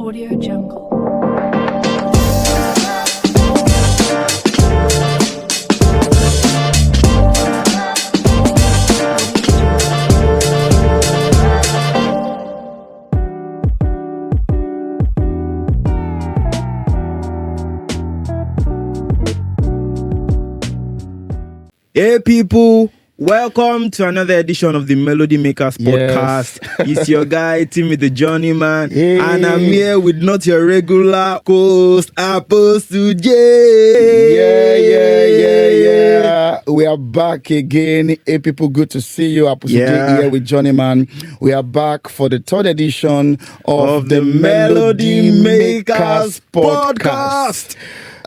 Audio Jungle. Hey people, welcome to another edition of the Melody Makers podcast. It's your guy Timmy the Journeyman, and I'm here with not your regular host Apostle J. Yeah. We are back again. Hey people, good to see you. Apostle J here with Journeyman. We are back for the third edition of the Melody Makers podcast.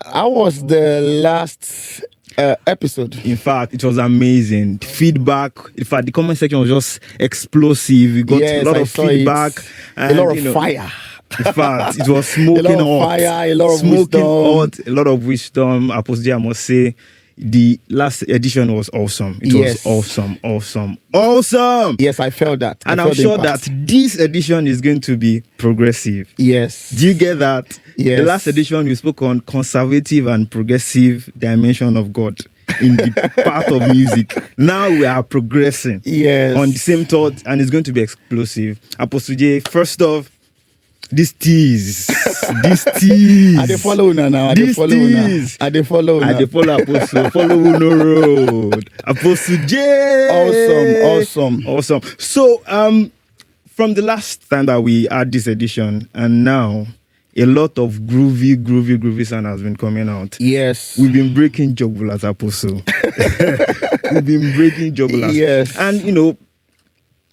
How was the last episode? In fact, it was amazing. Feedback. In fact, the comment section was just explosive. We got a lot of feedback. And, a lot of fire. In fact, it was smoking a lot of hot. Fire, a lot of smoking wisdom. hot, a lot of wisdom. Apostle J, I must say, the last edition was awesome. It was awesome. Yes, I felt that. And I'm sure that this edition is going to be progressive. Yes. Do you get that? Yes. The last edition, we spoke on conservative and progressive dimension of God in the part of music. Now we are progressing on the same thought, and it's going to be explosive. Apostle J, first off, this tease. I dey follow now. I dey follow Apostle. Follow no road. Apostle J. Awesome. So, from the last time that we had this edition, and now a lot of groovy sound has been coming out. Yes. We've been breaking jugulars, Apostle. We've been breaking jugulars. Yes. And you know,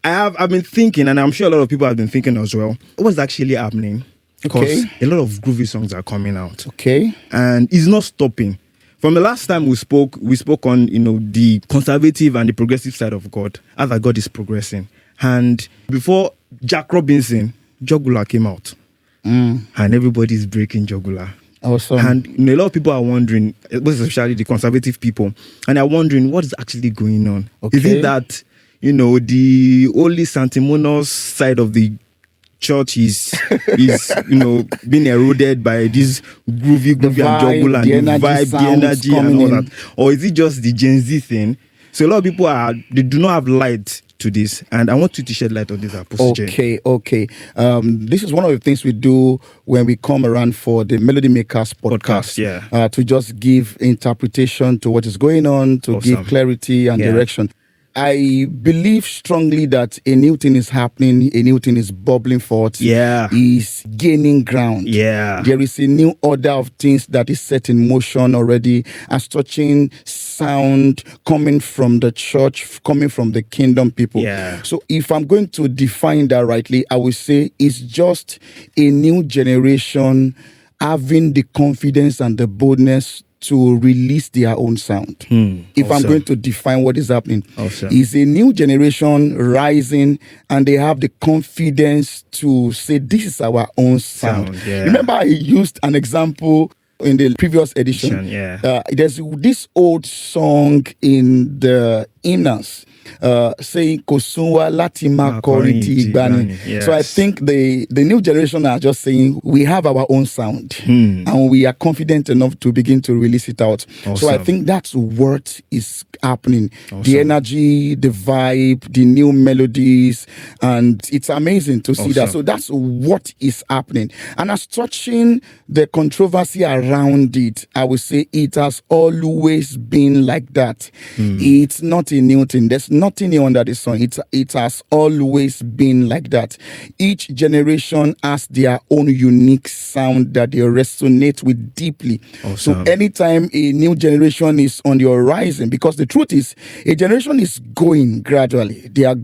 I've been thinking, and I'm sure a lot of people have been thinking as well, what's actually happening? Because a lot of groovy songs are coming out. Okay. And it's not stopping. From the last time we spoke on, you know, the conservative and the progressive side of God, how that God is progressing. And before Jack Robinson, jugular came out. And everybody's breaking jugular. Awesome. And you know, a lot of people are wondering, especially the conservative people, and are wondering what is actually going on. Okay. Is it that, you know, the Holy Sanctimonious side of the church is you know, being eroded by this groovy and juggle and the vibe, the energy and all that? Or is it just the Gen Z thing? So a lot of people they do not have light to this, and I want you to shed light on this, Apostle J. Okay. This is one of the things we do when we come around for the Melody Makers podcast. To just give interpretation to what is going on, to give clarity and direction. I believe strongly that a new thing is happening, a new thing is bubbling forth, is gaining ground. There is a new order of things that is set in motion already, as touching sound coming from the church, coming from the kingdom people. So if I'm going to define that rightly, I will say it's just a new generation having the confidence and the boldness to release their own sound. If I'm going to define what is happening, is a new generation rising, and they have the confidence to say, this is our own sound. Remember, I used an example in the previous edition. There's this old song in the hymnals saying Kosunwa Latima Koriti Igbani. So I think the new generation are just saying we have our own sound and we are confident enough to begin to release it out. So I think that's what is happening. The energy, the vibe, the new melodies, and it's amazing to see that. So that's what is happening. And as touching the controversy around it, I would say it has always been like that. It's not a new thing. There's nothing new under the sun. It has always been like that. Each generation has their own unique sound that they resonate with deeply. So anytime a new generation is on the horizon, because the truth is, a generation is going gradually. They are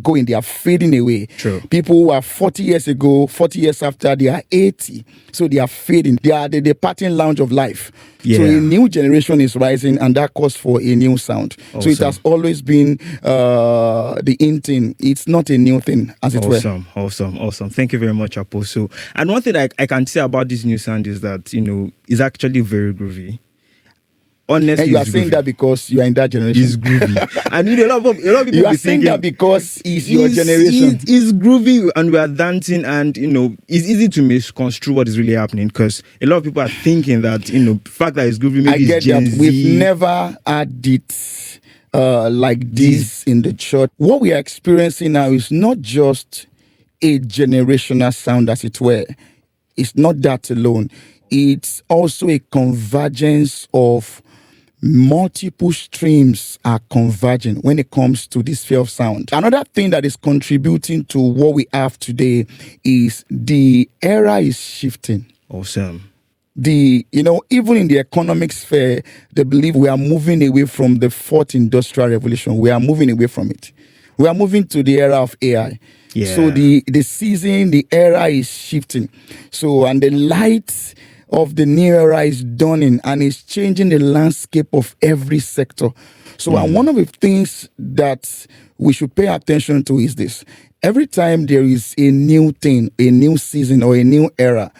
fading away. People who are 40 years ago, 40 years after, they are 80. So they are fading. They are the departing lounge of life. So a new generation is rising, and that calls for a new sound. So it has always been the in thing. It's not a new thing, as it were. Awesome. Thank you very much, Apostle. And one thing I can say about this new sound is that, you know, it's actually very groovy. Honestly, and you are saying that because you are in that generation. It's groovy. And a lot of people you are saying that because it's your generation. It's groovy and we are dancing, and it's easy to misconstrue what is really happening, because a lot of people are thinking that the fact that it's groovy, maybe it's Gen Z. We've never had it like this in the church. What we are experiencing now is not just a generational sound, as it were. It's not that alone. It's also a convergence of multiple streams are converging when it comes to this sphere of sound. Another thing that is contributing to what we have today is the era is shifting. Awesome. Even in the economic sphere, they believe we are moving away from the fourth industrial revolution. We are moving away from it. We are moving to the era of AI. Yeah. So the season, the era is shifting. So, and the light of the new era is dawning, and it's changing the landscape of every sector. So and one of the things that we should pay attention to is this. Every time there is a new thing, a new season, or a new era,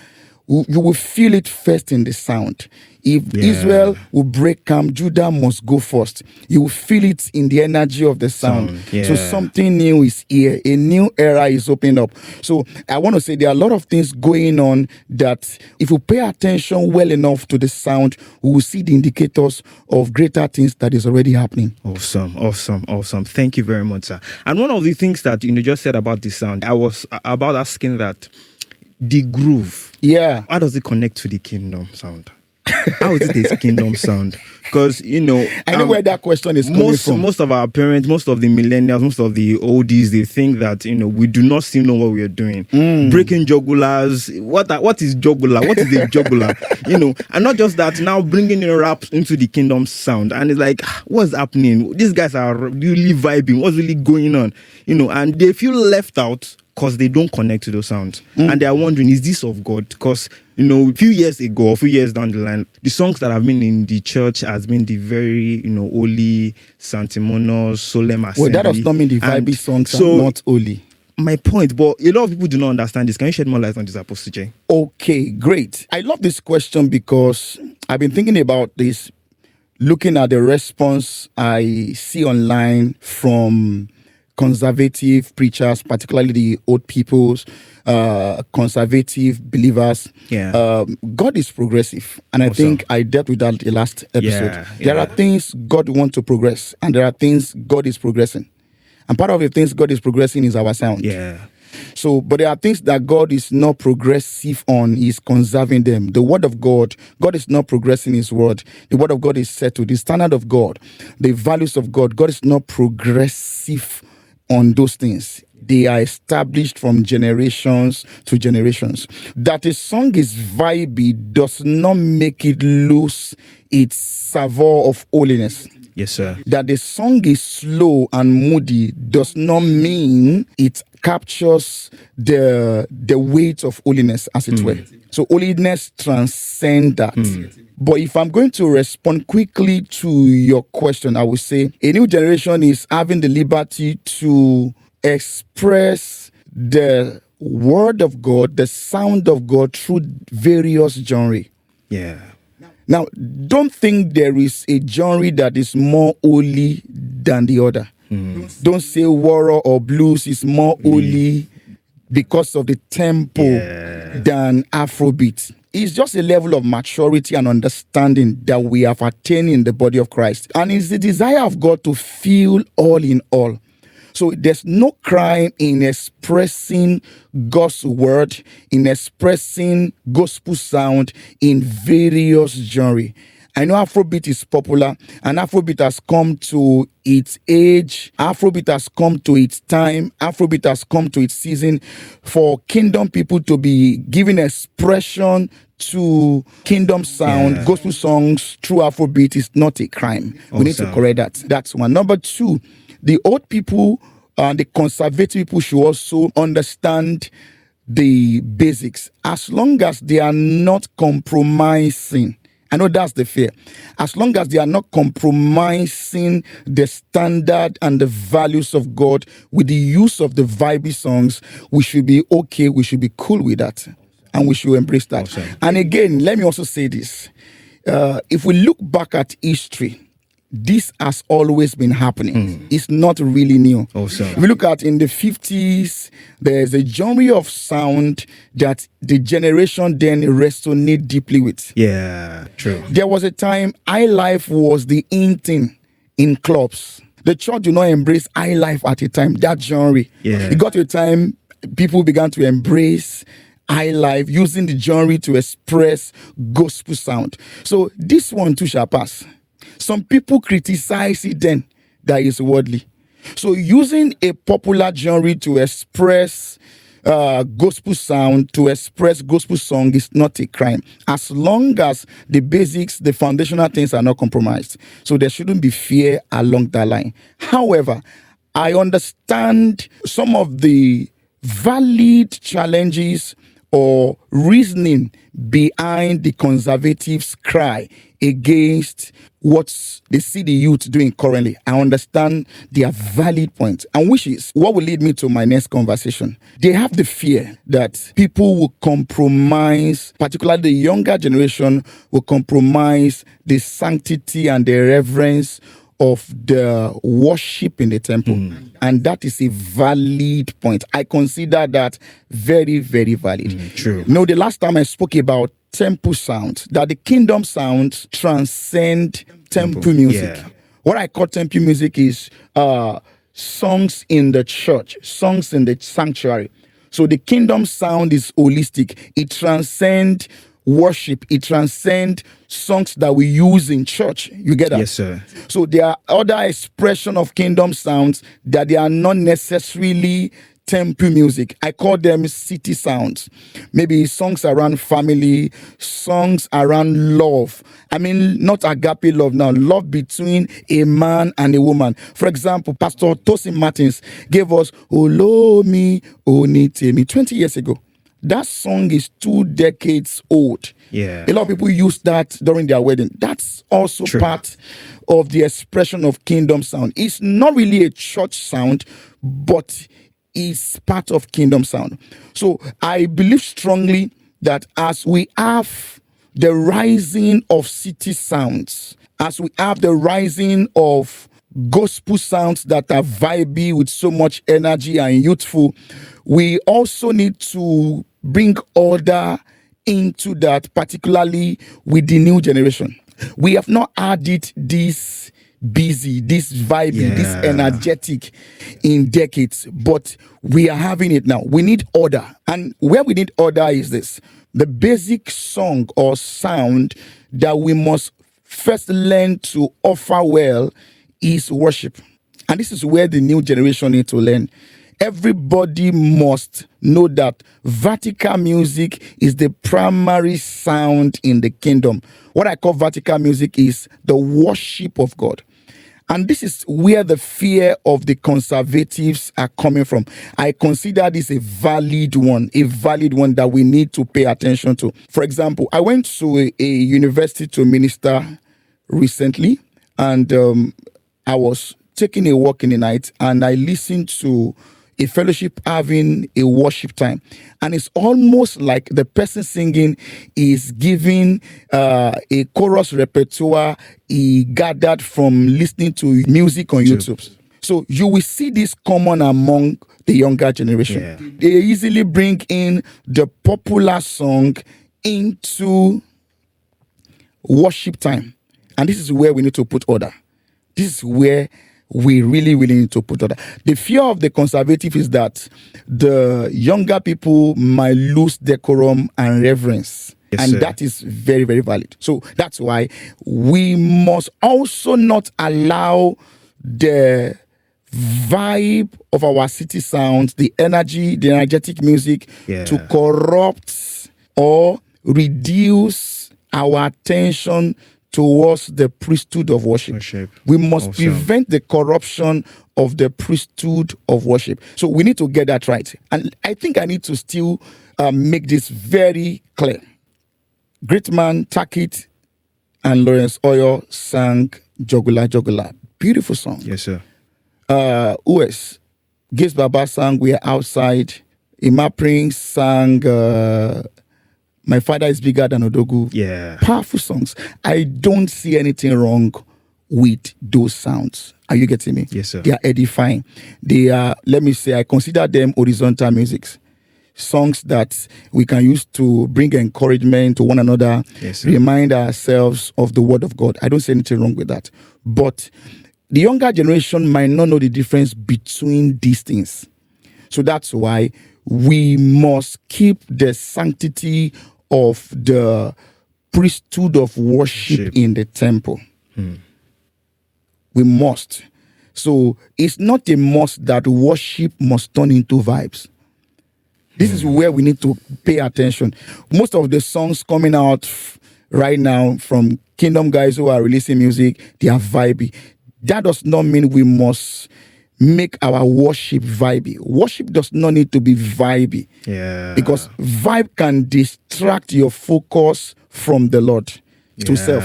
you will feel it first in the sound. If Israel will break camp, Judah must go first. You will feel it in the energy of the sound. So something new is here. A new era is opening up. So I want to say there are a lot of things going on that if you pay attention well enough to the sound, we will see the indicators of greater things that is already happening. Awesome. Thank you very much, sir. And one of the things that you just said about the sound, I was about asking that the groove. Yeah. How does it connect to the kingdom sound? How is it a kingdom sound? Because I know where that question is coming from. Most of our parents, most of the millennials, most of the oldies, they think that we do not seem know what we are doing. Breaking jugulars. What is jugular? What is a jugular? And not just that. Now bringing rap into the kingdom sound, and it's like, what's happening? These guys are really vibing. What's really going on? And they feel left out because they don't connect to those sounds. And they are wondering, is this of God? Because, a few years ago, a few years down the line, the songs that have been in the church has been the very, holy, sanctimonious, solemn assembly. Well, that does not mean the vibey songs are not holy. My point, but a lot of people do not understand this. Can you shed more light on this, Apostle J? Okay, great. I love this question because I've been thinking about this, looking at the response I see online from conservative preachers, particularly the old peoples, conservative believers. God is progressive. And I think I dealt with that the last episode. There are things God wants to progress, and there are things God is progressing. And part of the things God is progressing is our sound. So, but there are things that God is not progressive on. He's conserving them. The word of God is not progressing his word. The word of God is settled. The standard of God, the values of God is not progressive on those things. They are established from generations to generations. That a song is vibey does not make it lose its savor of holiness. Yes, sir. That the song is slow and moody does not mean it captures the weight of holiness, as it were. So holiness transcends that. But if I'm going to respond quickly to your question, I would say a new generation is having the liberty to express the word of God, the sound of God through various genres. Now, don't think there is a genre that is more holy than the other. Don't say warrior or blues is more holy because of the tempo than Afrobeat. It's just a level of maturity and understanding that we have attained in the body of Christ. And it's the desire of God to feel all in all. So there's no crime in expressing God's word, in expressing gospel sound in various genres. I know Afrobeat is popular, and Afrobeat has come to its age. Afrobeat has come to its time. Afrobeat has come to its season. For kingdom people to be giving expression to kingdom sound, gospel songs through Afrobeat is not a crime. We need to correct that. That's one. Number two, the old people and the conservative people should also understand the basics. As long as they are not compromising, I know that's the fear. As long as they are not compromising the standard and the values of God with the use of the vibey songs, we should be okay. We should be cool with that. And we should embrace that. And again, let me also say this. if we look back at history, this has always been happening. It's not really new. Awesome. If we look at in the 50s, there's a genre of sound that the generation then resonate deeply with. Yeah, true. There was a time highlife was the in thing in clubs. The church did not embrace highlife at a time, that genre. Yeah. It got to a time people began to embrace highlife, using the genre to express gospel sound. So this one too shall pass. Some people criticize it then that is worldly. So using a popular genre to express gospel sound, to express gospel song is not a crime, as long as the basics, the foundational things are not compromised. So there shouldn't be fear along that line. However, I understand some of the valid challenges or reasoning behind the conservatives' cry against what they see the youth doing currently. I understand their valid points, and which is what will lead me to my next conversation. They have the fear that people will compromise, particularly the younger generation will compromise the sanctity and the reverence of the worship in the temple. And that is a valid point. I consider that very, very valid. True. No, the last time I spoke about temple sound, that the kingdom sounds transcend temple music. Yeah. What I call temple music is songs in the church, songs in the sanctuary. So the kingdom sound is holistic. It transcends worship. It transcends songs that we use in church. You get that? Yes, sir. So there are other expression of kingdom sounds that they are not necessarily temple music. I call them city sounds. Maybe songs around family, songs around love. I mean, not agape love now, love between a man and a woman. For example, Pastor Tosin Martins gave us Olomi Onitemi 20 years ago. That song is 2 decades old. Yeah. A lot of people use that during their wedding. That's also True. part of the expression of kingdom sound. It's not really a church sound, but it's part of kingdom sound. So I believe strongly that as we have the rising of city sounds, as we have the rising of gospel sounds that are vibey with so much energy and youthful, we also need to bring order into that, particularly with the new generation. We have not added this busy, this vibey, this energetic in decades, but we are having it now. We need order. And where we need order is this: the basic song or sound that we must first learn to offer well is worship. And this is where the new generation need to learn. Everybody must know that vertical music is the primary sound in the kingdom. What I call vertical music is the worship of God. And this is where the fear of the conservatives are coming from. I consider this a valid one that we need to pay attention to. For example, I went to a university to minister recently, and I was taking a walk in the night, and I listened to a fellowship having a worship time. And it's almost like the person singing is giving a chorus repertoire he gathered from listening to music on YouTube. So you will see this common among the younger generation. Yeah. They easily bring in the popular song into worship time. And this is where we need to put order. This is where we really need to put order. The fear of the conservative is that the younger people might lose decorum and reverence. Yes, and sir. that is very, very valid. So that's why we must also not allow the vibe of our city sounds, the energy, the energetic music to corrupt or reduce our attention towards the priesthood of worship. We must prevent the corruption of the priesthood of worship. So we need to get that right. And I think I need to still make this very clear. Great man Takit and Lawrence Oyor sang Jogula Jogula. Beautiful song. Yes, sir. US, Gaze Baba sang We Are Outside. Ima Prince sang My Father is Bigger Than Odogu. Yeah. Powerful songs. I don't see anything wrong with those sounds. Are you getting me? Yes, sir. They are edifying. They are, let me say, I consider them horizontal musics. Songs that we can use to bring encouragement to one another, yes, sir. Remind ourselves of the word of God. I don't see anything wrong with that. But the younger generation might not know the difference between these things. So that's why we must keep the sanctity of the priesthood of worship in the temple. We must. So it's not a must that worship must turn into vibes. This is where we need to pay attention. Most of the songs coming out right now from Kingdom guys who are releasing music, they are vibey. That does not mean we must make our worship vibey. Worship does not need to be vibey. Yeah. Because vibe can distract your focus from the Lord to self.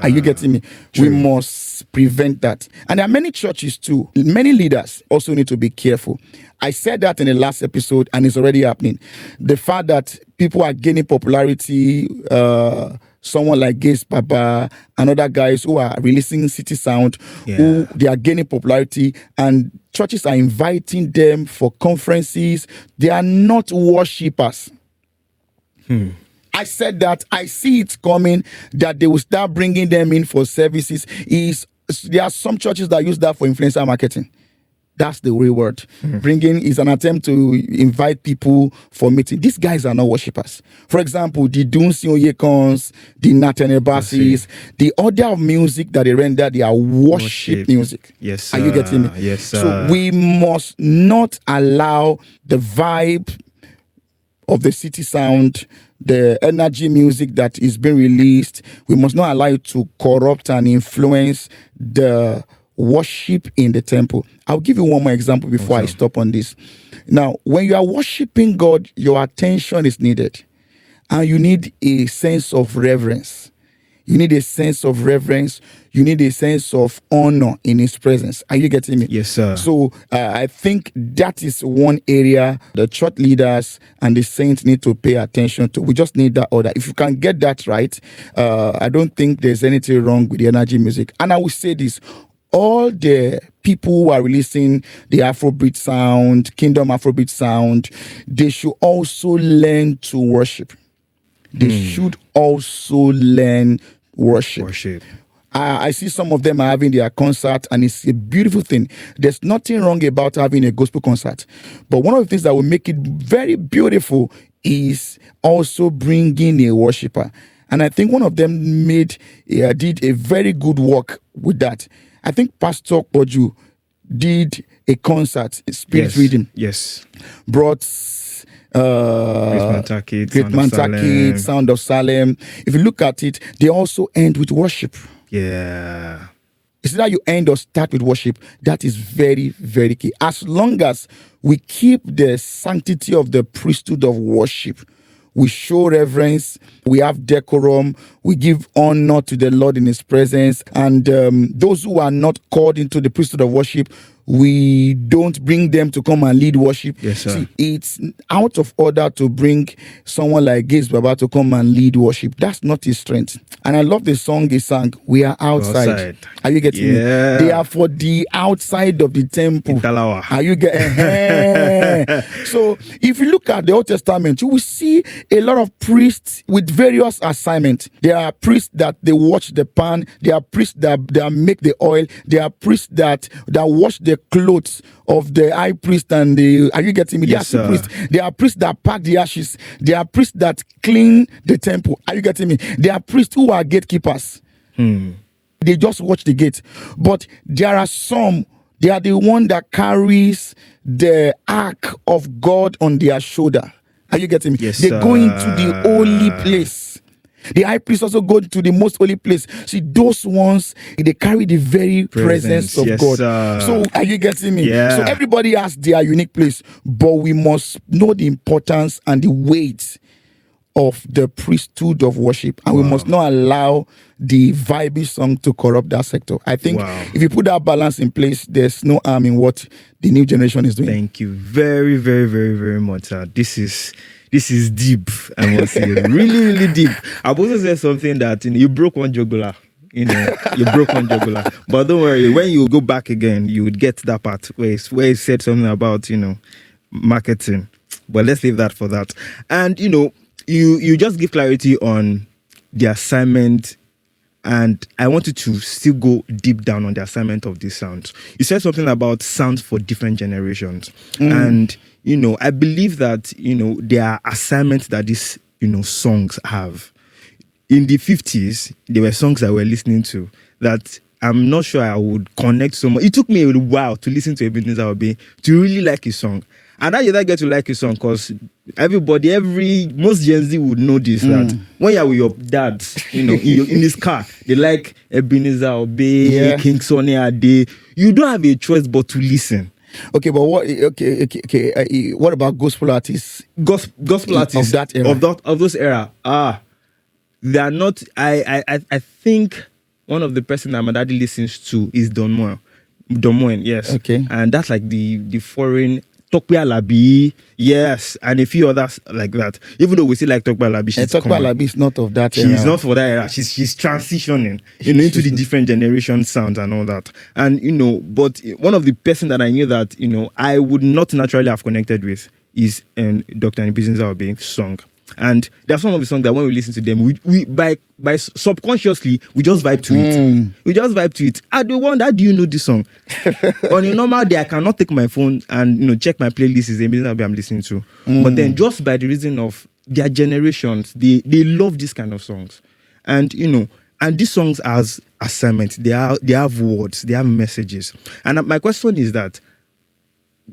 Are you getting me? True. We must prevent that. And there are many churches too. Many leaders also need to be careful. I said that in the last episode and it's already happening. The fact that people are gaining popularity, someone like Gaze Papa and other guys who are releasing City Sound, who they are gaining popularity and churches are inviting them for conferences. They are not worshippers. I said that I see it coming, that they will start bringing them in for services. There are some churches that use that for influencer marketing. That's the real word. Bringing is an attempt to invite people for meeting. These guys are not worshippers. For example, the Dunsin Oyekons, the Nathaniel Bassis, the order of music that they render, they are worship music. Yes, sir. Are you getting me? Yes, sir. So we must not allow the vibe of the City Sound, the energy music that is being released, we must not allow it to corrupt and influence the worship in the temple. I'll give you one more example before I stop on this. Now, when you are worshiping God, your attention is needed. And you need a sense of reverence. You need a sense of reverence. You need a sense of honor in His presence. Are you getting me? Yes, sir. So I think that is one area the church leaders and the saints need to pay attention to. We just need that order. If you can get that right, I don't think there's anything wrong with the energy music. And I will say this. All the people who are releasing the Afrobeat sound, Kingdom Afrobeat sound, they should also learn to worship. They should also learn worship. I see some of them are having their concert and it's a beautiful thing. There's nothing wrong about having a gospel concert. But one of the things that will make it very beautiful is also bringing a worshiper. And I think one of them did a very good work with that. I think Pastor Koju did a concert, spirit reading. Yes. Brought Great Mantakit, Sound of Salem. If you look at it, they also end with worship. Yeah. It's that you end or start with worship. That is very, very key. As long as we keep the sanctity of the priesthood of worship, we show reverence, we have decorum, we give honor to the Lord in His presence. And those who are not called into the priesthood of worship, we don't bring them to come and lead worship. Yes, sir. See, it's out of order to bring someone like Gaze Baba to come and lead worship. That's not his strength. And I love the song he sang, We Are Outside. Are you getting me? They are for the outside of the temple. Are you getting So if you look at the Old Testament, you will see a lot of priests with various assignments. There are priests that they watch the pan. There are priests that make the oil. There are priests that wash the clothes of the high priest and the, are you getting me? Yes, there are priests. There are priests that pack the ashes. There are priests that clean the temple. Are you getting me? There are priests who are gatekeepers. They just watch the gate. But there are some, they are the one that carries the ark of God on their shoulder. Are you getting me? Yes, they go into the holy place. The high priest also go to the most holy place. See, those ones, they carry the very presence of God. Sir. So are you getting me? Yeah. So everybody has their unique place, but we must know the importance and the weight of the priesthood of worship, and we must not allow the vibey song to corrupt that sector. I think if you put that balance in place, there's no harm in what the new generation is doing. Thank you very, very, very, very much, sir. This is deep, I must say. Really, really deep. I've also said something that you broke one jugular. You broke one jugular. But don't worry, when you go back again, you would get that part where he said something about, marketing. But let's leave that for that. And, you just give clarity on the assignment, and I wanted to still go deep down on the assignment of these sounds. You said something about sounds for different generations. And, I believe that, there are assignments that these, songs have. In the 50s, there were songs that we're listening to that I'm not sure I would connect so much. It took me a while to listen to Ebenezer Obey to really like his song. And I did get to like his song because most Gen Z would know this, that when you're with your dad, in his car, they like Ebenezer Obey, King Sunny Ade. You don't have a choice but to listen. Okay, but what? Okay. What about gospel artists? Gospel artists of that era, of those era. They are not. I think one of the person that my daddy listens to is Don Moen, yes. Okay. And that's like the foreign Tokpe Alabi, yes, and a few others like that. Even though we still like Tokpe Alabi, Tokpe Alabi is not of that era. She's not for that era. She's transitioning, into the different generation sounds and all that. And but one of the person that I knew that I would not naturally have connected with is Dr. Ebenezer Obey's song. And there are some of the songs that when we listen to them, we by subconsciously we just vibe to it. We just vibe to it. I do wonder, do you know this song? On a normal day, I cannot take my phone and check my playlist. Is Ebenezer Obey I'm listening to. But then just by the reason of their generations, they love this kind of songs, and and these songs as assignments, they have words, they have messages. And my question is that,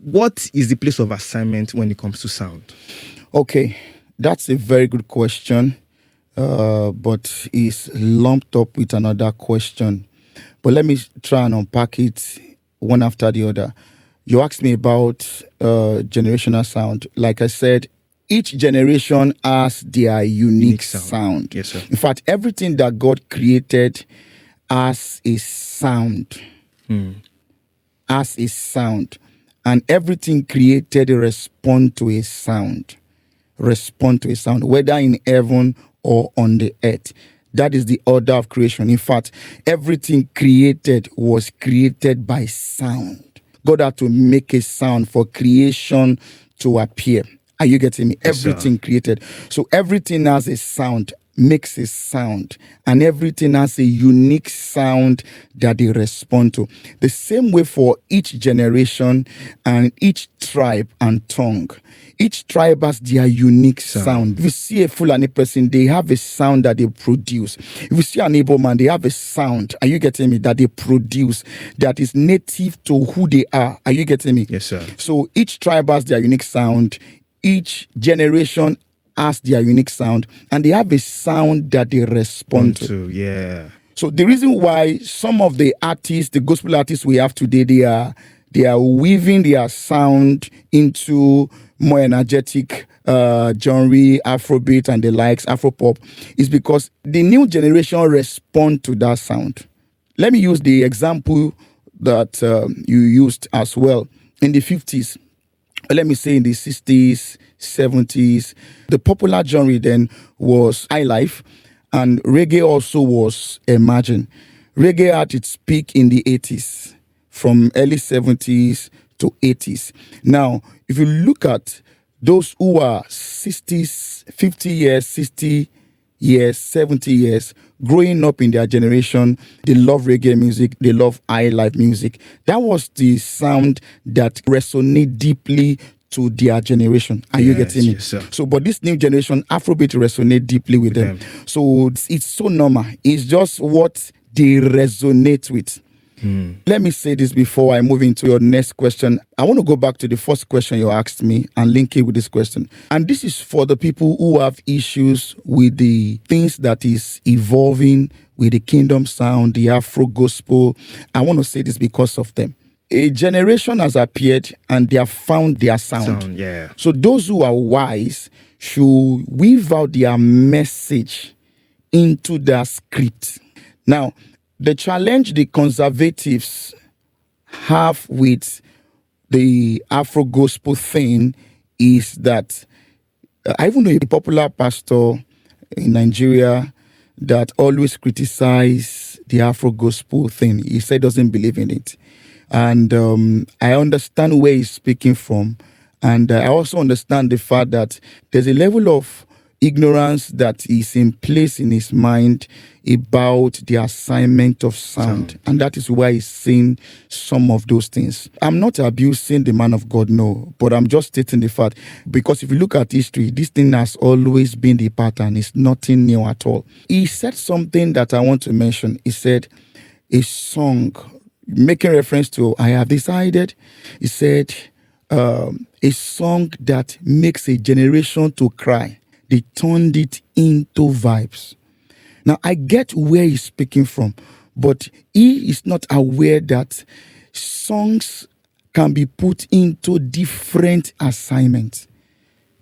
what is the place of assignment when it comes to sound? Okay. That's a very good question, but it's lumped up with another question. But let me try and unpack it one after the other. You asked me about generational sound. Like I said, each generation has their unique sound. Yes, sir. In fact, everything that God created has a sound. Has a sound. And everything created responds to a sound. Respond to a sound, whether in heaven or on the earth. That is the order of creation. In fact, everything created was created by sound. God had to make a sound for creation to appear. Are you getting me? Yes, everything created. So everything has a sound, makes a sound, and everything has a unique sound that they respond to. The same way for each generation and each tribe and tongue. Each tribe has their unique sound. If you see a Fulani person, they have a sound that they produce. If you see an Igbo man, they have a sound, are you getting me, that they produce, that is native to who they are. Are you getting me? Yes, sir. So each tribe has their unique sound. Each generation has their unique sound, and they have a sound that they respond to. Yeah. So the reason why some of the artists, the gospel artists we have today, they are weaving their sound into more energetic genre, Afrobeat and the likes, Afropop, is because the new generation respond to that sound. Let me use the example that you used as well. In the 50s, let me say in the 60s, 70s, the popular genre then was highlife, and reggae also was emerging. Reggae had its peak in the 80s, from early 70s to 80s. Now, if you look at those who are 60s, 50 years, 60 years, 70 years, growing up in their generation, they love reggae music, they love highlife music. That was the sound that resonated deeply to their generation. Are you getting me? Yes, sir. So, but this new generation, Afrobeat resonate deeply with them. So it's so normal. It's just what they resonate with. Let me say this before I move into your next question. I want to go back to the first question you asked me and link it with this question. And this is for the people who have issues with the things that is evolving with the kingdom sound, the Afro gospel. I want to say this because of them. A generation has appeared and they have found their sound. Yeah. So those who are wise should weave out their message into their script. Now, the challenge the conservatives have with the Afro gospel thing is that I even know a popular pastor in Nigeria that always criticizes the Afro gospel thing. He said doesn't believe in it. And I understand where he's speaking from. And I also understand the fact that there's a level of ignorance that is in place in his mind about the assignment of sound. And that is why he's saying some of those things. I'm not abusing the man of God, no, but I'm just stating the fact. Because if you look at history, this thing has always been the pattern. It's nothing new at all. He said something that I want to mention. He said, a song, making reference to I Have Decided. He said, a song that makes a generation to cry. They turned it into vibes. Now, I get where he's speaking from, but he is not aware that songs can be put into different assignments.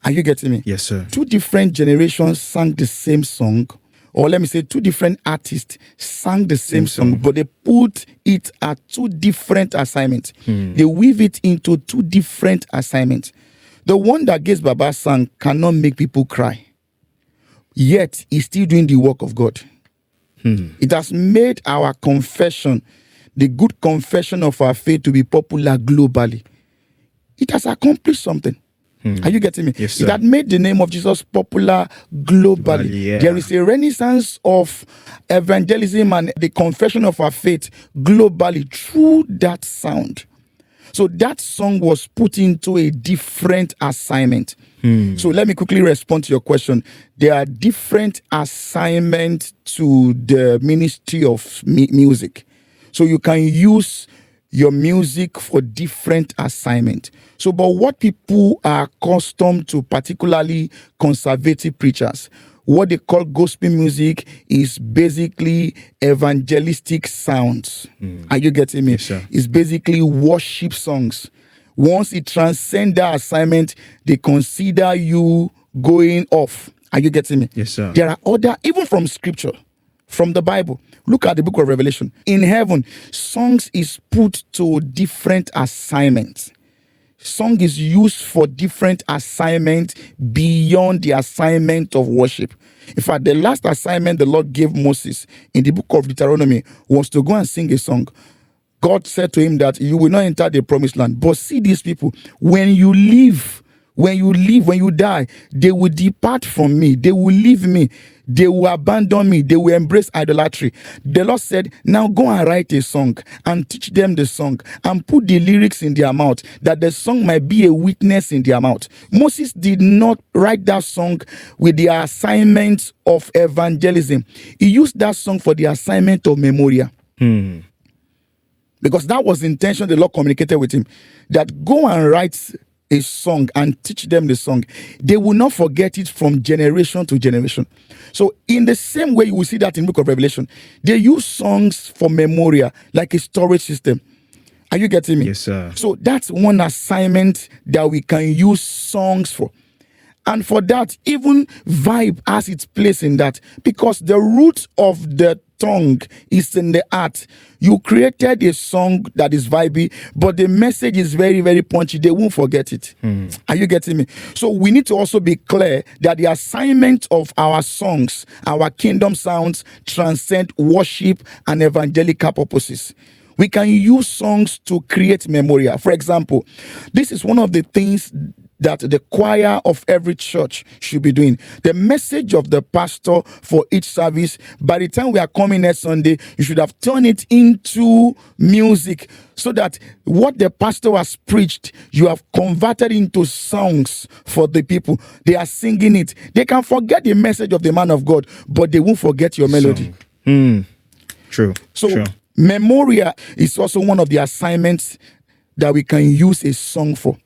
Are you getting me? Yes, sir. 2 different generations sang the same song, or let me say 2 different artists sang the same song, but they put it at 2 different assignments. They weave it into 2 different assignments. The one that Gates Baba sang cannot make people cry. Yet, he's still doing the work of God. It has made our confession, the good confession of our faith, to be popular globally. It has accomplished something. Are you getting me? Yes, sir. It had made the name of Jesus popular globally. Yeah. There is a renaissance of evangelism and the confession of our faith globally through that sound. So that song was put into a different assignment. So let me quickly respond to your question. There are different assignments to the ministry of music. So you can use your music for different assignment. So, but what people are accustomed to, particularly conservative preachers, what they call gospel music is basically evangelistic sounds. Are you getting me? Yes, sir. It's basically worship songs. Once it transcends that assignment, they consider you going off. Are you getting me? Yes, sir. There are other, even from scripture, from the Bible. Look at the book of Revelation. In heaven, songs is put to different assignments. Song is used for different assignments beyond the assignment of worship. In fact, the last assignment the Lord gave Moses in the book of Deuteronomy was to go and sing a song. God said to him that you will not enter the promised land. But see these people, when you die, they will depart from me. They will leave me. They will abandon me. They will embrace idolatry. The Lord said, now go and write a song and teach them the song and put the lyrics in their mouth, that the song might be a witness in their mouth. Moses did not write that song with the assignment of evangelism. He used that song for the assignment of memorial. Because that was the intention the Lord communicated with him, that go and write a song and teach them the song. They will not forget it from generation to generation. So in the same way, you will see that in the book of Revelation. They use songs for memorial, like a storage system. Are you getting me? Yes, sir. So that's one assignment that we can use songs for. And for that, even vibe has its place in that, because the root of the tongue is in the heart. You created a song that is vibey, but the message is very, very punchy. They won't forget it. Are you getting me? So we need to also be clear that the assignment of our songs, our kingdom sounds, transcend worship and evangelical purposes. We can use songs to create memorial. For example, this is one of the things that the choir of every church should be doing. The message of the pastor for each service, by the time we are coming next Sunday, you should have turned it into music, so that what the pastor has preached, you have converted into songs for the people. They are singing it. They can forget the message of the man of God, but they won't forget your melody. True. So True. Memoria is also one of the assignments that we can use a song for.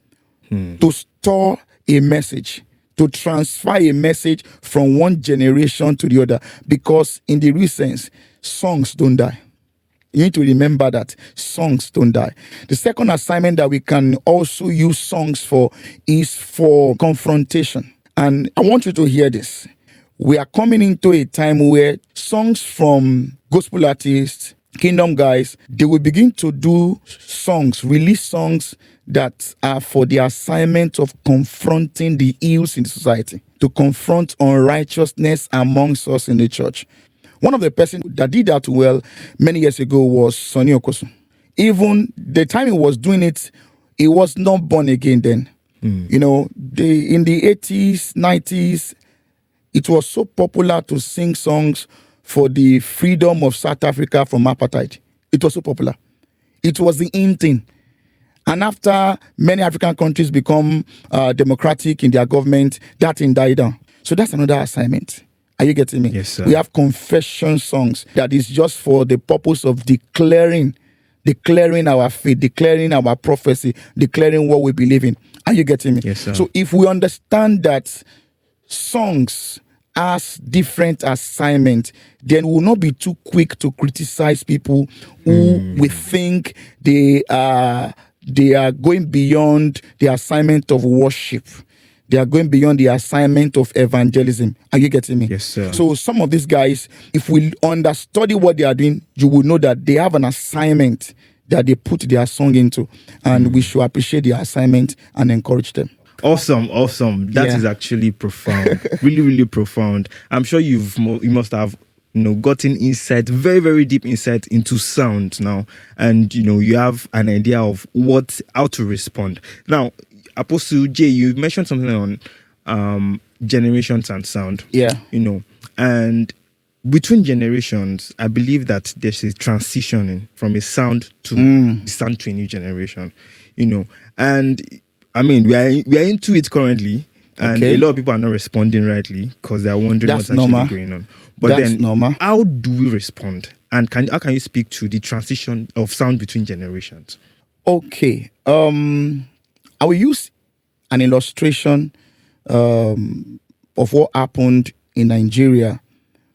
To store a message, to transfer a message from one generation to the other. Because in the real sense, songs don't die. You need to remember that songs don't die. The second assignment that we can also use songs for is for confrontation. And I want you to hear this. We are coming into a time where songs from gospel artists, kingdom guys, they will begin to do songs, release songs that are for the assignment of confronting the ills in the society, to confront unrighteousness amongst us in the church. One of the persons that did that well many years ago was Sonny Okosun. Even the time he was doing it, he was not born again then. You know, in the 80s, 90s, it was so popular to sing songs for the freedom of South Africa from apartheid. It was so popular. It was the in thing. And after many African countries become democratic in their government, that thing died down. So that's another assignment. Are you getting me? Yes, sir. We have confession songs that is just for the purpose of declaring our faith, declaring our prophecy, declaring what we believe in. Are you getting me? Yes, sir. So if we understand that songs has different assignment, then we'll not be too quick to criticize people who we think they are going beyond the assignment of worship. They are going beyond the assignment of evangelism. Are you getting me? Yes, sir. So some of these guys, if we understudy what they are doing, you will know that they have an assignment that they put their song into. And we should appreciate the assignment and encourage them. Awesome. That is actually profound. Really, really profound. I'm sure you must have gotten insight, very, very deep insight into sound now. And, you have an idea of how to respond. Now, Apostle J, you mentioned something on generations and sound. Yeah. And between generations, I believe that there's a transitioning from a sound to the sound to a new generation. And I mean, we are into it currently, and a lot of people are not responding rightly because they are wondering what's actually going on. But that's normal. How do we respond? And how can you speak to the transition of sound between generations? Okay. I will use an illustration of what happened in Nigeria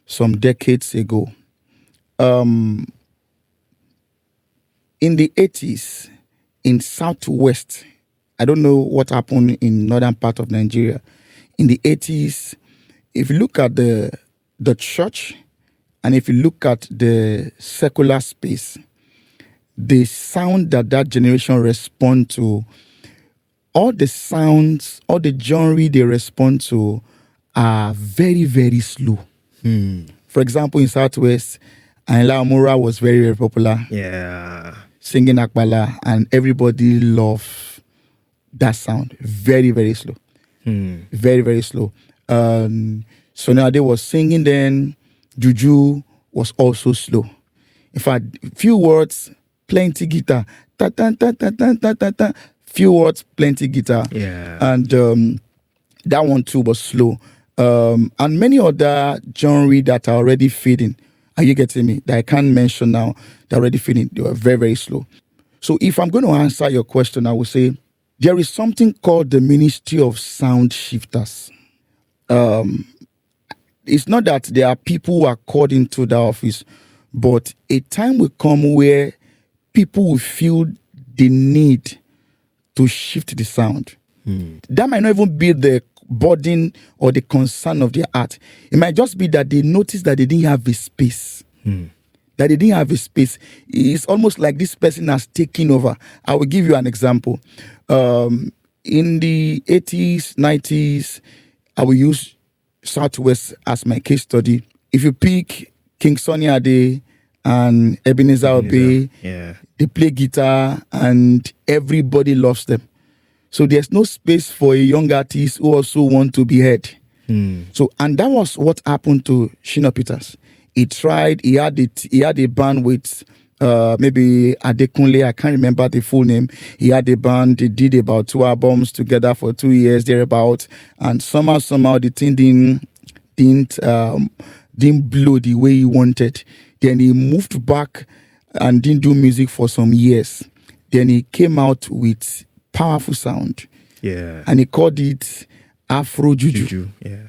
some decades ago. In the 80s, in Southwest, I don't know what happened in northern part of Nigeria. In the 80s, if you look at the church and if you look at the secular space, the sound that generation respond to, all the sounds, all the genre they respond to are very, very slow. For example, in Southwest, Ayinla Omowura was very, very popular. Yeah. Singing Akbala, and everybody loved that sound. Very, very slow. Very, very slow. Sunny Ade was singing then. Juju was also slow. In fact, few words, plenty guitar. Ta ta ta ta ta ta ta ta. Few words, plenty guitar. Yeah. And that one too was slow. And many other genres that are already fading. Are you getting me? That I can't mention now. They're already fading. They were very, very slow. So if I'm going to answer your question, I will say there is something called the Ministry of Sound Shifters. It's not that there are people who are called into the office, but a time will come where people will feel the need to shift the sound. That might not even be the burden or the concern of their heart. It might just be that they notice that they didn't have a space. That they didn't have a space. It's almost like this person has taken over. I will give you an example. In the 80s, 90s, I will use Southwest as my case study. If you pick King Sunny Ade and Ebenezer Obey, they play guitar and everybody loves them. So there's no space for a young artist who also want to be heard. So, and that was what happened to Shina Peters. He tried, he had a band with maybe Adekunle, I can't remember the full name. He had a band, they did about 2 albums together for 2 years, thereabout. And somehow the thing didn't blow the way he wanted. Then he moved back and didn't do music for some years. Then he came out with powerful sound. Yeah. And he called it Afro Juju. Yeah.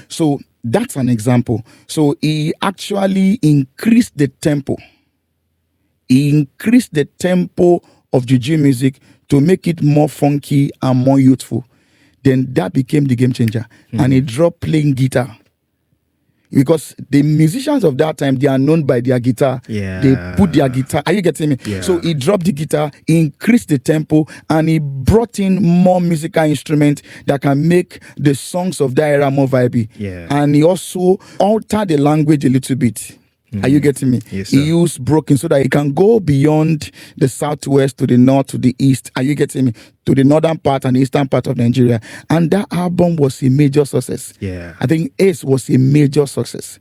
So that's an example. So he actually increased the tempo. He increased the tempo of Juju music to make it more funky and more youthful. then that became the game changer. And he dropped playing guitar. Because the musicians of that time, they are known by their guitar. Yeah. They put their guitar. Are you getting me? Yeah. So he dropped the guitar, he increased the tempo, and he brought in more musical instruments that can make the songs of that era more vibey. Yeah. And he also altered the language a little bit. Are you getting me? Yes, sir. He used broken so that he can go beyond the southwest to the north to the east. Are you getting me? To the northern part and the eastern part of Nigeria. And that album was a major success. Yeah. I think Ace was a major success.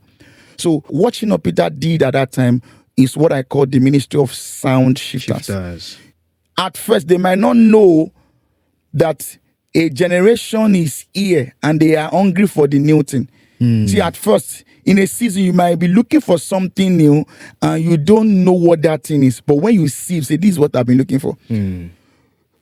So what Shina Peter did at that time is what I call the Ministry of Sound Shifters. At first, they might not know that a generation is here and they are hungry for the new thing. See, at first, in a season, you might be looking for something new and you don't know what that thing is. But when you see, say, this is what I've been looking for.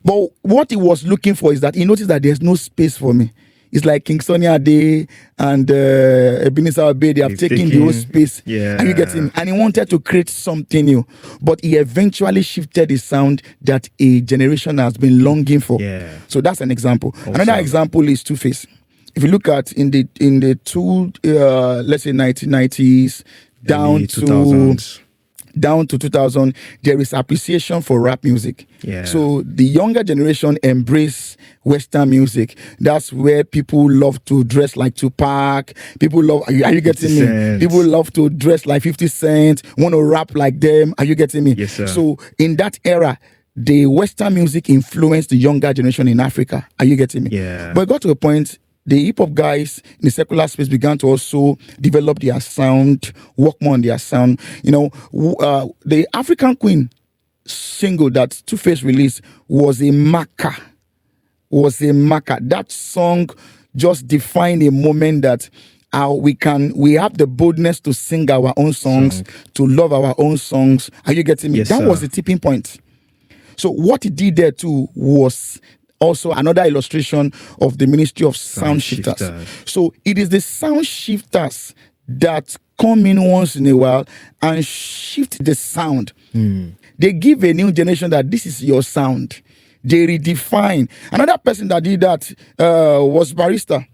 But what he was looking for is that he noticed that there's no space for me. It's like King Sunny Ade and Ebenezer Obey, they have taken the whole space. Yeah. And you get him. And he wanted to create something new. But he eventually shifted the sound that a generation has been longing for. Yeah. So that's an example. Awesome. Another example is Two Face. If you look at in the two let's say 1990s down to 2000, there is appreciation for rap music. Yeah. So the younger generation embrace Western music. That's where people love to dress like Tupac. People love. Are you getting me? People love to dress like 50 Cent. Want to rap like them. Are you getting me? Yes, sir. So in that era, the Western music influenced the younger generation in Africa. Are you getting me? Yeah. But it got to a point, the hip hop guys in the secular space began to also develop their sound, work more on their sound. You know, the African Queen single that Two Face released was a marker. That song just defined a moment that we have the boldness to sing our own songs, to love our own songs. Are you getting me? Yes, that sir. was the tipping point. So what he did there too was also another illustration of the Ministry of Sound Shifters. So it is the sound shifters that come in once in a while and shift the sound. They give a new generation that this is your sound. They redefine. Another person that did that was Barrister.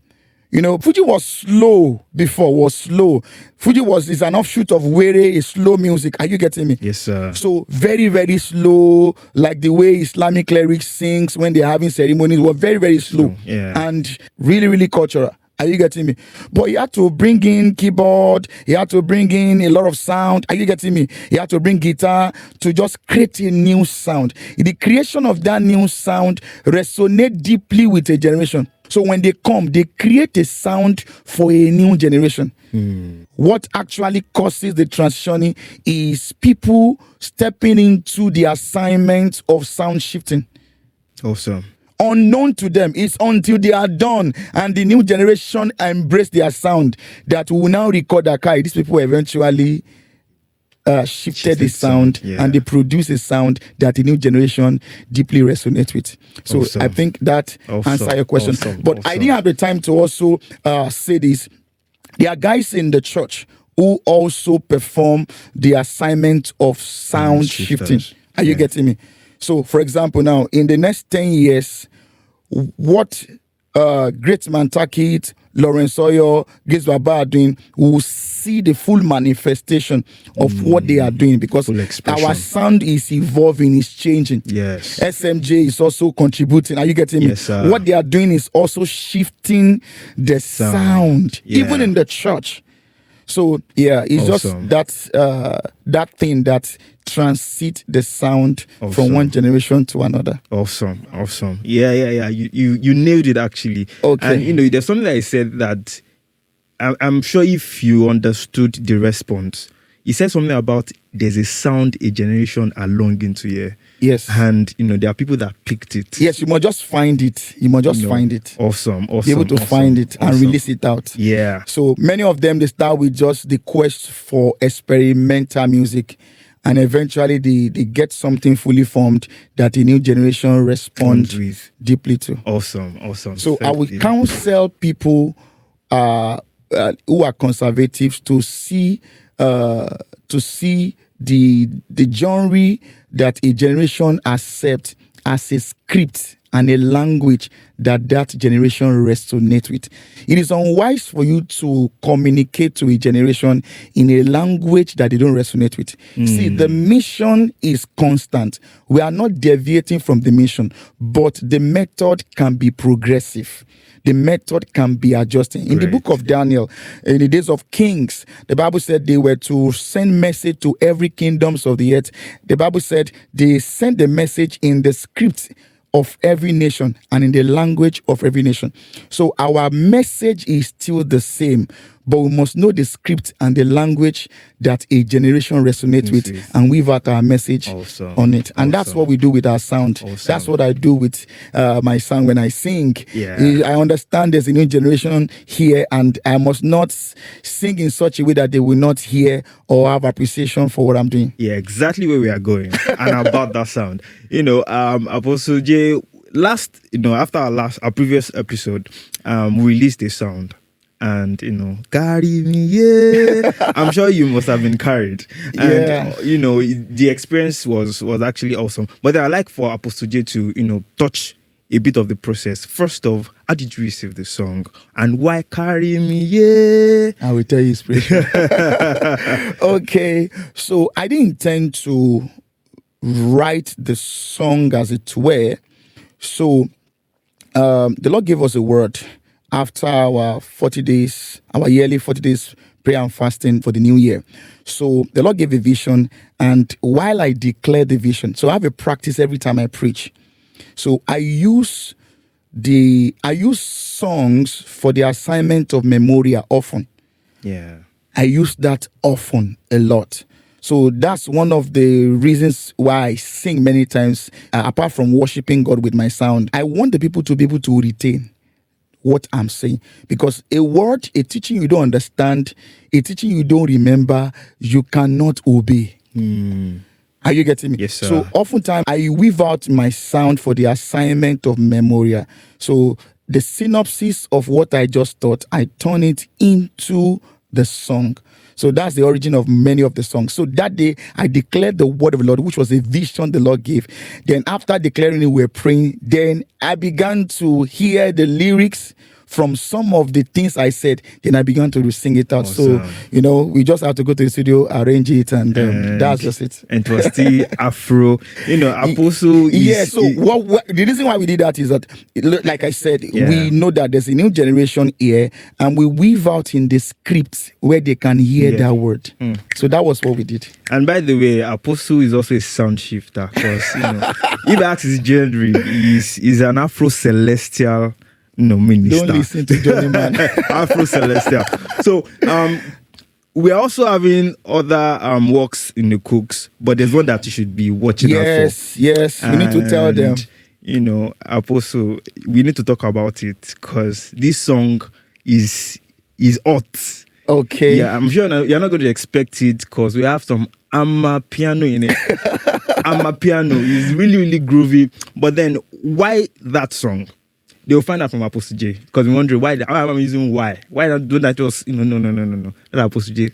You know, Fuji was slow before, Fuji is an offshoot of Were, a slow music. Are you getting me? Yes, sir. So very, very slow, like the way Islamic clerics sings when they're having ceremonies, were very, very slow. Yeah. And really, really cultural. Are you getting me? But he had to bring in keyboard. He had to bring in a lot of sound. Are you getting me? He had to bring guitar to just create a new sound. The creation of that new sound resonates deeply with a generation. So when they come, they create a sound for a new generation. What actually causes the transitioning is people stepping into the assignment of sound shifting. Awesome. Unknown to them, it's until they are done and the new generation embrace their sound that will now record that these people eventually shifted the sound, and they produce a sound that the new generation deeply resonates with. So awesome. I think that answers your question. But I didn't have the time to also say this. There are guys in the church who also perform the assignment of sound shifting. Are you getting me? So, for example, now, in the next 10 years, what Great Man Takit, Lawrence Oyor, Grace Baba are doing, will see the full manifestation of what they are doing, because our sound is evolving, is changing. Yes. SMJ is also contributing. Are you getting me? Yes, sir. What they are doing is also shifting the sound. Even in the church. So yeah, it's awesome. Just that thing that transit the sound from one generation to another. Awesome. Yeah. You nailed it actually. Okay. And you know, there's something that I said that I'm sure if you understood the response, he said something about there's a sound a generation are longing to hear. Yes. And you know, there are people that picked it. Yes, you must just find it. Find it. Awesome. Be able to find it and release it out. Yeah. So many of them, they start with just the quest for experimental music. And eventually they get something fully formed that the new generation responds deeply to. Awesome. So I would counsel people who are conservatives to see the genre that a generation accepts as a script. and a language that generation resonates with. It is unwise for you to communicate to a generation in a language that they don't resonate with. See, the mission is constant. We are not deviating from the mission, but the method can be progressive. The method can be adjusting. In the book of Daniel, in the days of kings, the Bible said they were to send message to every kingdoms of the earth. The Bible said they sent the message in the script of every nation and in the language of every nation. So our message is still the same, but we must know the script and the language that a generation resonates with and weave out our message on it. And that's what we do with our sound. That's what I do with my sound when I sing. I understand there's a new generation here, and I must not sing in such a way that they will not hear or have appreciation for what I'm doing. Yeah, exactly where we are going and about that sound. Apostle J, after our previous episode, we released a sound. And carry me, yeah. I'm sure you must have been carried. And the experience was actually awesome. But I'd like for Apostle J to touch a bit of the process. First off, how did you receive the song? And why carry me, yeah? I will tell you inspiration. Okay, so I didn't intend to write the song as it were. So the Lord gave us a word after our 40 days, our yearly 40 days prayer and fasting for the new year. So the Lord gave a vision, and while I declared the vision, so I have a practice every time I preach. So I use songs for the assignment of Memoria often. Yeah. I use that often a lot. So that's one of the reasons why I sing many times, apart from worshiping God with my sound. I want the people to be able to retain what I'm saying, because a word, a teaching you don't understand, a teaching you don't remember, you cannot obey. Are you getting me? Yes, sir. So oftentimes I weave out my sound for the assignment of Memoria. So the synopsis of what I just taught, I turn it into the song. So that's the origin of many of the songs. So that day, I declared the word of the Lord, which was a vision the Lord gave. Then after declaring it, we were praying. Then I began to hear the lyrics from some of the things I said. Then I began to sing it out. Awesome. So, we just have to go to the studio, arrange it, and that's just it. And it was still Afro. Apostle is... Yeah, so what the reason why we did that is that, like I said, we know that there's a new generation here, and we weave out in the scripts where they can hear that word. So that was what we did. And by the way, Apostle is also a sound shifter, because, if I ask his genre, he's an Afro-celestial minister. Don't listen to Johnny Man. Afro Celestial. So we are also having other works in the cooks, but there's one that you should be watching out for. Yes, we need to tell them. Apostle, we need to talk about it, because this song is hot. Okay. Yeah, I'm sure you're not going to expect it, because we have some amapiano in it. Amapiano is really, really groovy. But then, why that song? They'll find out from Apostle J, because we wondering why I'm using why. Why not do that just no. Let Apostle J,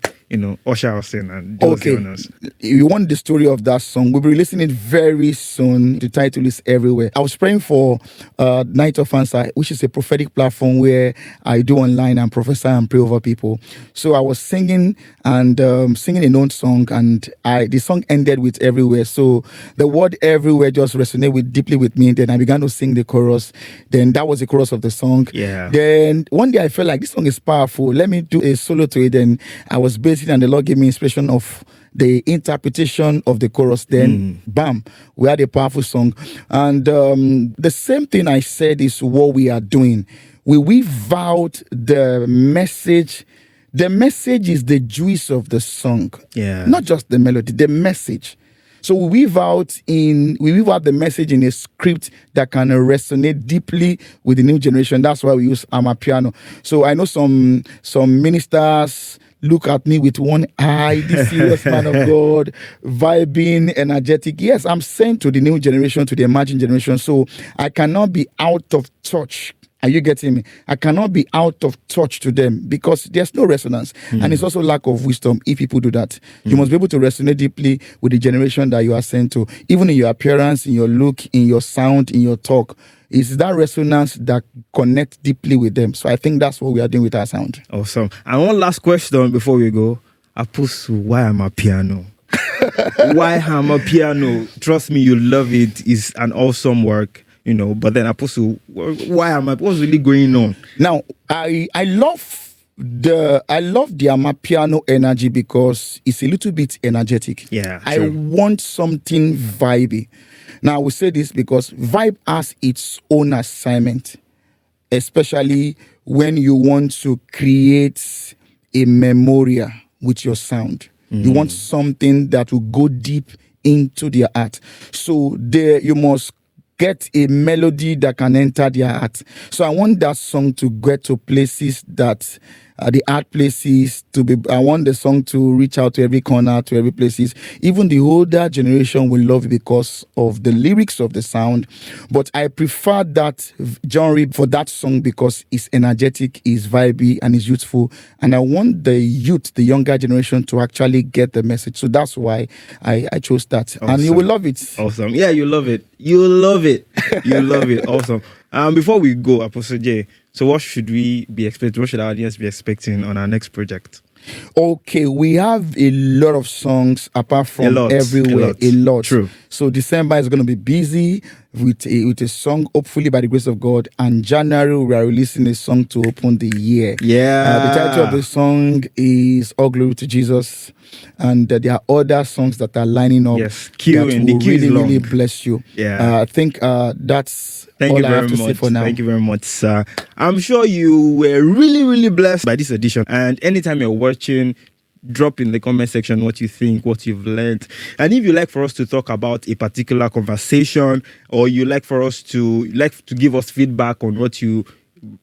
usher us in and do us. If you want the story of that song, we'll be releasing it very soon. The title is Everywhere. I was praying for Night of Answer, which is a prophetic platform where I do online and prophesy and pray over people. So I was singing and singing a known song, and the song ended with Everywhere. So the word Everywhere just resonated deeply with me. Then I began to sing the chorus. Then that was the chorus of the song. Yeah. Then one day I felt like this song is powerful. Let me do a solo to it. Then I was basing, and the Lord gave me inspiration of the interpretation of the chorus. Then bam, we had a powerful song. And the same thing I said is what we are doing. We weave out the message. The message is the juice of the song. Yeah. Not just the melody, the message. So we weave out the message in a script that can resonate deeply with the new generation. That's why we use Amapiano. So I know some ministers look at me with one eye, this serious man of God, vibing, energetic. Yes, I'm sent to the new generation, to the emerging generation. So I cannot be out of touch. Are you getting me? I cannot be out of touch to them because there's no resonance. And it's also lack of wisdom if people do that. You must be able to resonate deeply with the generation that you are sent to, even in your appearance, in your look, in your sound, in your talk. It's that resonance that connects deeply with them. So I think that's what we are doing with our sound. Awesome. And one last question before we go. Apostle, why Amapiano? Why Amapiano? Trust me, you love it. It's an awesome work, But then Apostle, why what's really going on? Now, I love the Amapiano energy because it's a little bit energetic. Yeah, I want something vibey. Now, I will say this because vibe has its own assignment, especially when you want to create a memorial with your sound. You want something that will go deep into their heart. So there you must get a melody that can enter their heart. So I want that song to get to places that the art places to be. I want the song to reach out to every corner, to every places. Even the older generation will love it because of the lyrics of the sound. But I prefer that genre for that song because it's energetic, it's vibey, and it's youthful. And I want the youth, the younger generation, to actually get the message. So that's why I chose that. Awesome. And you will love it. Awesome. Yeah, you love it. You love it. You love it. Awesome. Before we go, Apostle J, so what should we be expecting? What should our audience be expecting on our next project? Okay, we have a lot of songs apart from everywhere. A lot. True. So December is going to be busy with a song, hopefully by the grace of God. And January, we are releasing a song to open the year. Yeah. The title of the song is All Glory to Jesus. And there are other songs that are lining up. Yes, really bless you. Yeah. I think that's Thank all you I very have to much. say for now. Thank you very much, sir. I'm sure you were really, really blessed by this edition. And anytime you're watching, drop in the comment section what you think, what you've learned. And if you like for us to talk about a particular conversation, or you like for us to give us feedback on what you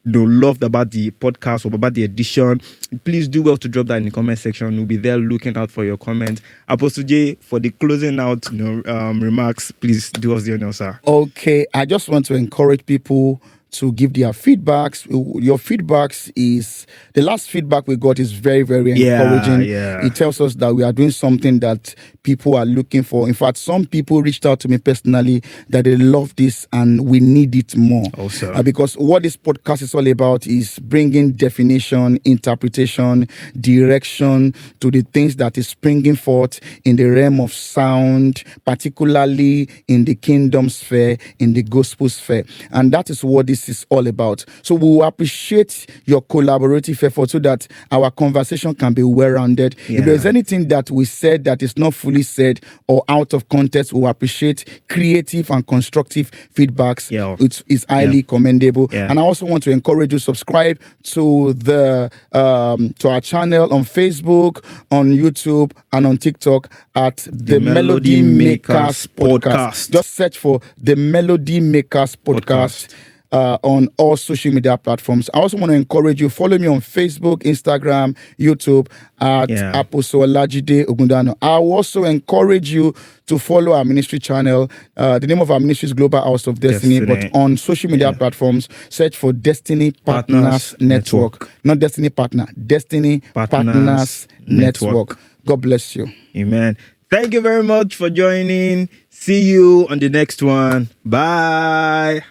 loved about the podcast or about the edition, please do well to drop that in the comment section. We'll be there looking out for your comment. Apostle J, for the closing out remarks, please do us the honor, sir. Okay, I just want to encourage people to give their feedbacks. Your feedbacks is, the last feedback we got is very, very encouraging. Yeah. It tells us that we are doing something that people are looking for. In fact, some people reached out to me personally that they love this and we need it more. Also. Because what this podcast is all about is bringing definition, interpretation, direction to the things that is springing forth in the realm of sound, particularly in the kingdom sphere, in the gospel sphere. And that is what this is all about. So we will appreciate your collaborative effort so that our conversation can be well-rounded. Yeah. If there's anything that we said that is not fully said or out of context, we will appreciate creative and constructive feedbacks. Yeah. Which is highly commendable. Yeah. And I also want to encourage you to subscribe to to our channel on Facebook, on YouTube, and on TikTok at the Melody Makers Podcast. Just search for the Melody Makers Podcast. On all social media platforms. I also want to encourage you, follow me on Facebook, Instagram, YouTube at Apostle Olajide Ogundano. I will also encourage you to follow our ministry channel. The name of our ministry is Global House of Destiny, but on social media platforms, search for Destiny Partners Network. Not Destiny Partner, Destiny Partners Network. God bless you. Amen. Thank you very much for joining. See you on the next one. Bye.